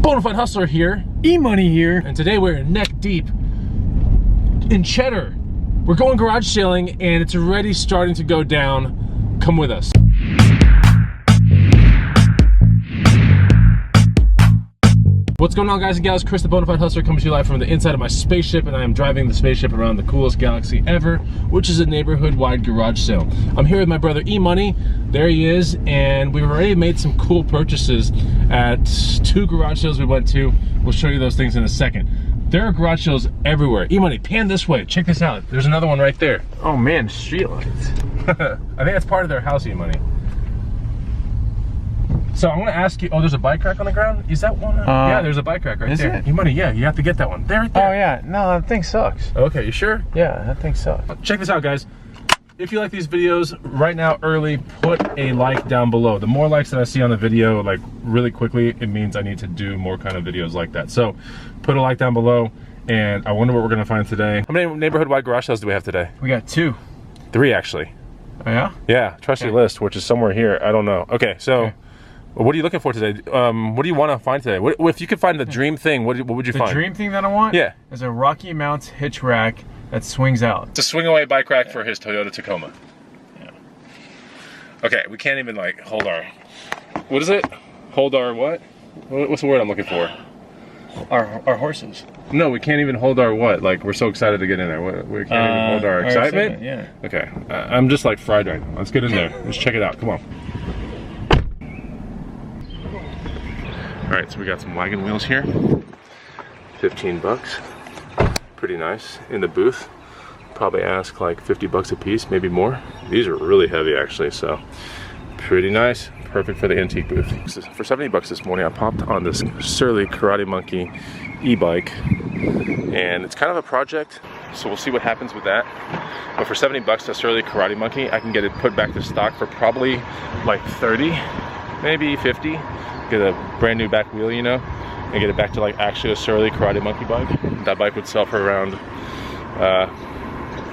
Bonafide Hustler here, E-Money here, and today we're neck deep in Cheddar. We're going garage sailing and it's already starting to go down. Come with us. What's going on, guys and gals? Chris the Bonafide Hustler coming to you live from the inside of my spaceship, and I am driving the spaceship around the coolest galaxy ever, which is a neighborhood-wide garage sale. I'm here with my brother E-Money. There he is, and we've already made some cool purchases at 2 garage sales we went to. We'll show you those things in a second. There are garage sales everywhere. E-Money, pan this way. Check this out. There's another one right there. Oh man, street lights. I think that's part of their house, E-Money. So I'm gonna ask you, oh, there's a bike rack on the ground? Is that one? Yeah, there's a bike rack right there. E-Money, yeah, you have to get that one. There, right there. Oh yeah, no, that thing sucks. Okay, you sure? Yeah, that thing sucks. Check this out, guys. If you like these videos right now early, put a like down below. The more likes that I see on the video, like really quickly, it means I need to do more kind of videos like that. So put a like down below, and I wonder what we're gonna find today. How many neighborhood-wide garage sales do we have today? We got 2. 3, actually. Oh yeah? Yeah, trusty list, which is somewhere here. I don't know. Okay, so. Okay. What are you looking for today? What do you want to find today? If you could find the dream thing, what would you find? The dream thing that I want? Yeah. Is a Rocky Mounts hitch rack that swings out. It's a swing away bike rack for his Toyota Tacoma. Yeah. Okay, we can't even like hold our, what is it? Hold our what? What's the word I'm looking for? Our horses. No, we can't even hold our what? Like, we're so excited to get in there. We can't even hold our excitement? Yeah. Okay, I'm just like fried right now. Let's get in there. Let's check it out. Come on. All right, so we got some wagon wheels here. 15 bucks. Pretty nice. In the booth, probably ask like 50 bucks a piece, maybe more. These are really heavy actually, so pretty nice. Perfect for the antique booth. For 70 bucks this morning, I popped on this Surly Karate Monkey e-bike, and it's kind of a project, so we'll see what happens with that. But for 70 bucks, a Surly Karate Monkey, I can get it put back to stock for probably like 30, maybe 50. Get a brand new back wheel, you know, and get it back to like actually a Surly Karate Monkey bike. That bike would sell for around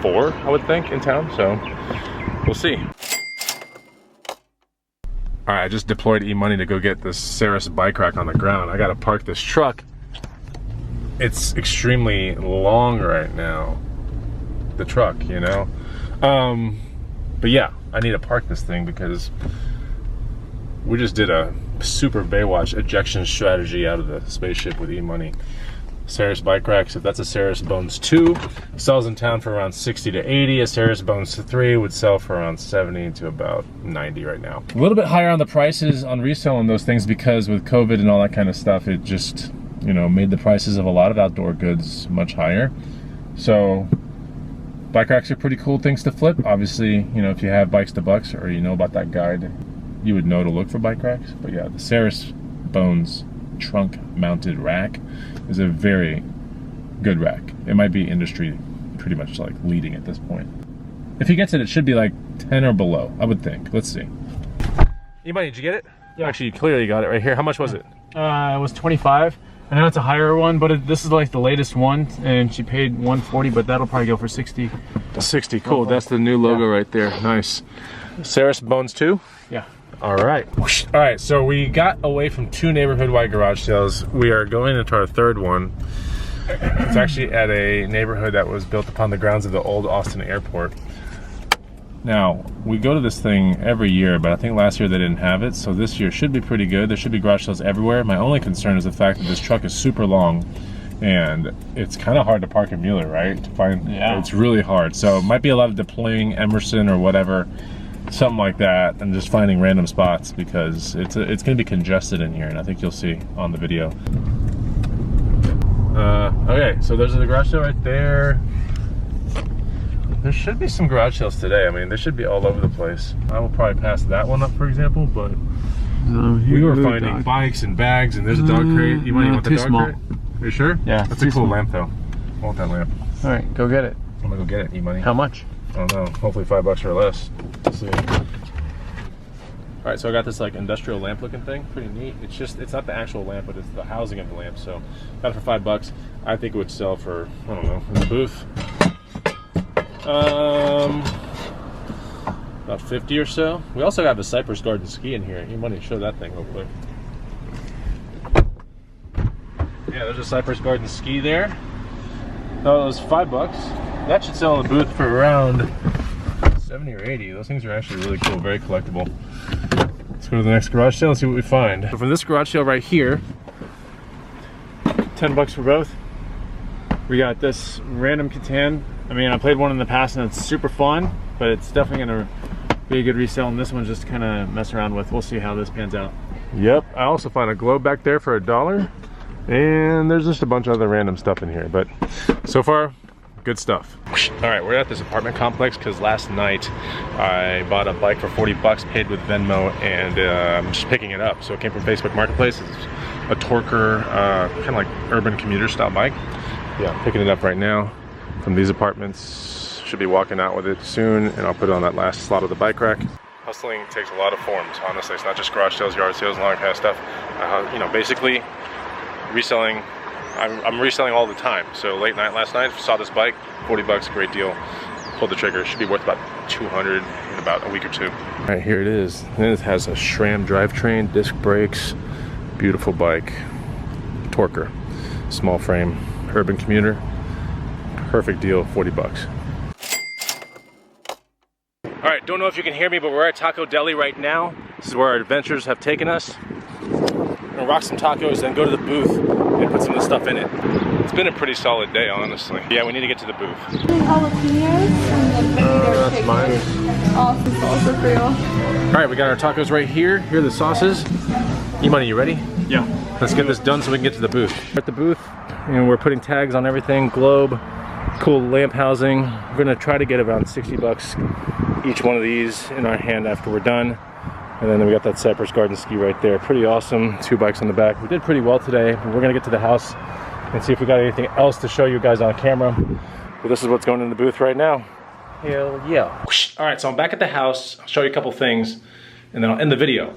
4, I would think, in town, so we'll see. All right, I just deployed E-Money to go get this Ceres bike rack on the ground. I gotta park this truck. It's extremely long right now, the truck, you know. But yeah, I need to park this thing because we just did a super Baywatch ejection strategy out of the spaceship with E-Money. Ceres bike racks, if that's a Ceres Bones 2, sells in town for around 60 to 80. A Ceres Bones 3 would sell for around 70 to about 90 right now. A little bit higher on the prices on resale on those things because with COVID and all that kind of stuff, it just, you know, made the prices of a lot of outdoor goods much higher. So bike racks are pretty cool things to flip. Obviously, you know, if you have Bikes to Bucks or you know about that guide, you would know to look for bike racks. But yeah, the Ceres Bones trunk mounted rack is a very good rack. It might be industry pretty much like leading at this point. If he gets it, it should be like 10 or below, I would think. Let's see. E-Money, did you get it? Yeah. Actually, you clearly got it right here. How much was it? It was 25. I know it's a higher one, but this is like the latest one, and she paid 140, but that'll probably go for 60. 60, cool. That's the new logo right there. Nice. Ceres Bones 2? Yeah. All right. All right, so we got away from 2 neighborhood-wide garage sales. We are going into our 3rd one. It's actually at a neighborhood that was built upon the grounds of the old Austin airport. Now, we go to this thing every year, but I think last year they didn't have it, so this year should be pretty good. There should be garage sales everywhere. My only concern is the fact that this truck is super long, and it's kind of hard to park in Mueller, right? To find, yeah. It's really hard. So it might be a lot of deploying Emerson or whatever, something like that, and just finding random spots because it's going to be congested in here, and I think you'll see on the video. Okay, so there's the garage sale right there. There should be some garage sales today. I mean, they should be all over the place. I will probably pass that one up, for example, but we were finding bikes and bags, and there's a dog crate. You might want the dog crate? Are you sure? Yeah. That's a cool lamp, though. I want that lamp. All right, go get it. I'm gonna go get it. E-Money. How much? I don't know. Hopefully 5 bucks or less. Let's see. All right, so I got this like industrial lamp looking thing. Pretty neat. It's not the actual lamp, but it's the housing of the lamp. So got it for 5 bucks. I think it would sell for, I don't know, in the booth. About 50 or so. We also have a Cypress Garden ski in here. You might show that thing real quick. Yeah, there's a Cypress Garden ski there. Oh, it was $5. That should sell in the booth for around 70 or 80. Those things are actually really cool, very collectible. Let's go to the next garage sale and see what we find. So from this garage sale right here, $10 for both. We got this random Catan. I mean, I played one in the past and it's super fun, but it's definitely gonna be a good resale, and this one's just kind of mess around with. We'll see how this pans out. Yep, I also found a globe back there for $1. And there's just a bunch of other random stuff in here, but so far, good stuff. All right, we're at this apartment complex because last night I bought a bike for $40, paid with Venmo, and I'm just picking it up. So it came from Facebook Marketplace. It's a Torker, kind of like urban commuter style bike. Yeah, I'm picking it up right now from these apartments. Should be walking out with it soon, and I'll put it on that last slot of the bike rack. Hustling takes a lot of forms, honestly. It's not just garage sales, yard sales, and all that kind of stuff. You know, basically, reselling. I'm reselling all the time. So late night last night, saw this bike, $40, great deal. Pulled the trigger. Should be worth about $200 in about a week or two. All right, here it is. And it has a SRAM drivetrain, disc brakes, beautiful bike, Torker, small frame, urban commuter, perfect deal, $40. All right, don't know if you can hear me, but we're at Taco Deli right now. This is where our adventures have taken us. We're gonna rock some tacos, then go to the booth and put some of the stuff in it. It's been a pretty solid day, honestly. Yeah, we need to get to the booth. Jalapenos and then That's mine. Awesome salsa for you. All right, we got our tacos right here. Here are the sauces. E-Money, you ready? Yeah. Let's get this done so we can get to the booth. We're at the booth, and we're putting tags on everything, globe, cool lamp housing. We're gonna try to get about $60 each one of these in our hand after we're done. And then we got that Cypress Garden ski right there. Pretty awesome, 2 bikes on the back. We did pretty well today, but we're gonna get to the house and see if we got anything else to show you guys on camera. But this is what's going in the booth right now. Hell yeah. All right, so I'm back at the house. I'll show you a couple things, and then I'll end the video.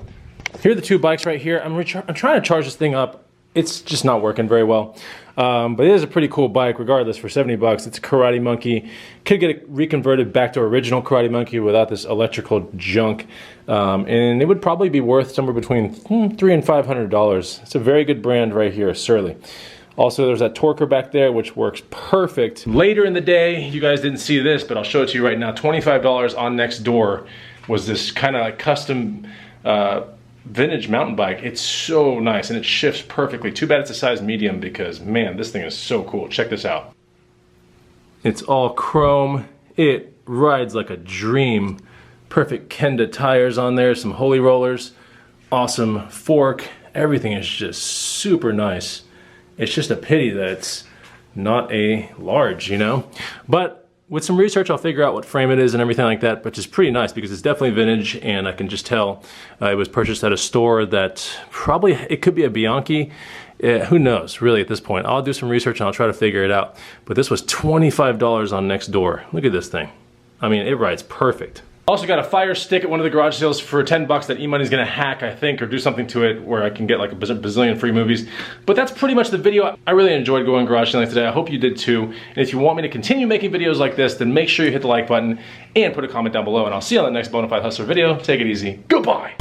Here are the 2 bikes right here. I'm trying to charge this thing up. It's just not working very well. But it is a pretty cool bike regardless for $70. It's a Karate Monkey. Could get it reconverted back to original Karate Monkey without this electrical junk. And it would probably be worth somewhere between $300 and $500. It's a very good brand right here, Surly. Also, there's that Torker back there, which works perfect. Later in the day, you guys didn't see this, but I'll show it to you right now. $25 on Nextdoor was this kind of like custom vintage mountain bike. It's so nice and it shifts perfectly. Too bad it's a size medium because, man, this thing is so cool. Check this out. It's all chrome. It rides like a dream. Perfect Kenda tires on there, some Holy Rollers, awesome fork. Everything is just super nice. It's just a pity that it's not a large, you know? But with some research, I'll figure out what frame it is and everything like that, but it's pretty nice because it's definitely vintage, and I can just tell it was purchased at a store that probably, it could be a Bianchi. Who knows, really, at this point. I'll do some research and I'll try to figure it out. But this was $25 on Nextdoor. Look at this thing. I mean, it rides perfect. Also got a Fire Stick at one of the garage sales for $10 that E-Money's gonna hack, I think, or do something to it where I can get like a bazillion free movies. But that's pretty much the video. I really enjoyed going garage selling today. I hope you did too. And if you want me to continue making videos like this, then make sure you hit the like button and put a comment down below. And I'll see you on the next Bonafide Hustler video. Take it easy. Goodbye.